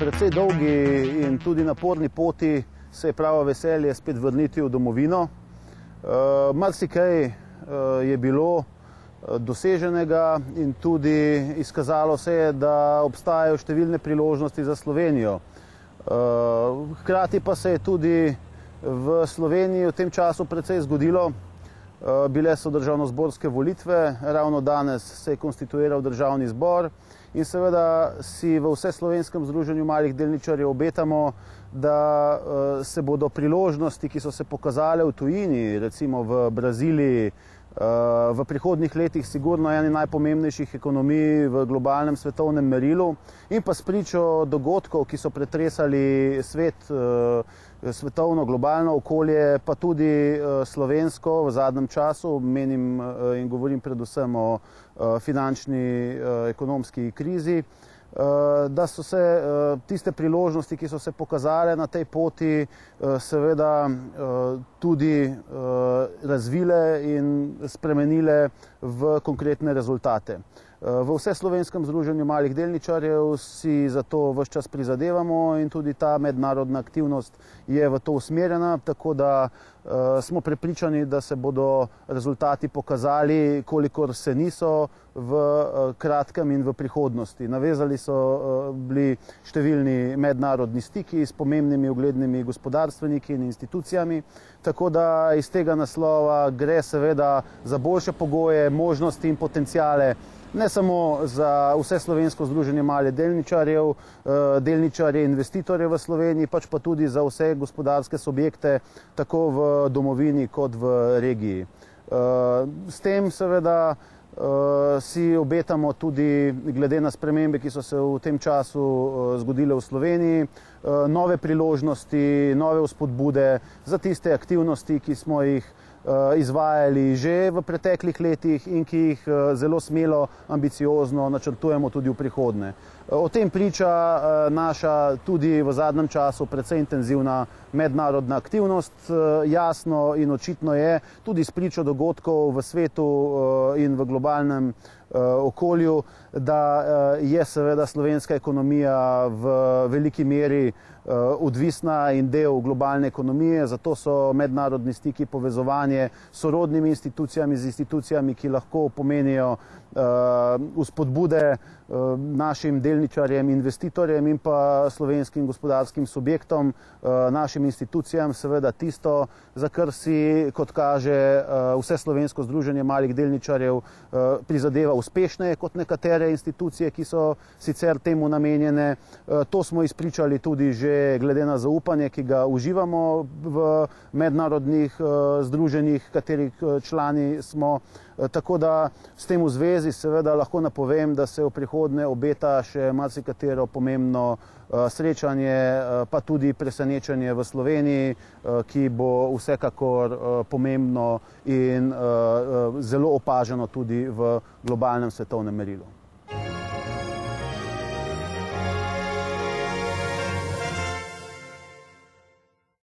precej dolgi in tudi naporni poti se je pravo veselje spet vrniti v domovino. Marsikaj je bilo doseženega in tudi izkazalo se je, da obstajajo številne priložnosti za Slovenijo. Hkrati pa se je tudi v Sloveniji v tem času precej zgodilo. Bile so državnozborske volitve, ravno danes se je konstituiral državni zbor in seveda si v Vseslovenskem združenju malih delničarjev obetamo, da se bodo priložnosti, ki so se pokazale v tujini, recimo v Braziliji, v prihodnjih letih sigurno eni najpomembnejših ekonomij v globalnem svetovnem merilu in pa spričo dogodkov, ki so pretresali svet, svetovno, globalno okolje, pa tudi slovensko v zadnjem času, menim in govorim predvsem o finančni, ekonomski krizi, da so se tiste priložnosti, ki so se pokazale na tej poti, seveda tudi razvile in spremenile v konkretne rezultate. V Vseslovenskem združenju malih delničarjev si zato ves čas prizadevamo in tudi ta mednarodna aktivnost je v to usmerjena, tako da smo prepričani, da se bodo rezultati pokazali, kolikor se niso v kratkem in v prihodnosti. Navezali so bili številni mednarodni stiki s pomembnimi uglednimi gospodarstveniki in institucijami, tako da iz tega naslova gre seveda za boljše pogoje, možnosti in potenciale ne samo za Vseslovensko združenje malih delničarjev, delničarje, investitorje v Sloveniji, pač pa tudi za vse gospodarske subjekte, tako v domovini kot v regiji. S tem seveda si obetamo tudi, glede na spremembe, ki so se v tem času zgodile v Sloveniji, nove priložnosti, nove vzpodbude za tiste aktivnosti, ki smo jih izvajali že v preteklih letih in ki jih zelo smelo, ambiciozno načrtujemo tudi v prihodnje. O tem priča naša tudi v zadnjem času precej intenzivna mednarodna aktivnost. Jasno in očitno je tudi spričo dogodkov v svetu in v globalnem okolju, da je seveda slovenska ekonomija v veliki meri odvisna in del globalne ekonomije, zato so mednarodni stiki, povezovanje s sorodnimi institucijami, z institucijami, ki lahko pomenijo vzpodbude našim delničarjem, investitorjem in pa slovenskim gospodarskim subjektom, našim institucijam, seveda tisto, za kar si, kot kaže Vseslovensko združenje malih delničarjev, prizadeva uspešneje kot nekatere institucije, ki so sicer temu namenjene. To smo izpričali tudi že glede na zaupanje, ki ga uživamo v mednarodnih združenjih, katerih člani smo. Tako da s tem v zvezi seveda lahko napovem, da se v prihodnje obeta še marsikatero pomembno srečanje, pa tudi presenečenje v Sloveniji, ki bo vsekakor pomembno in zelo opaženo tudi v globalnem svetovnem merilu.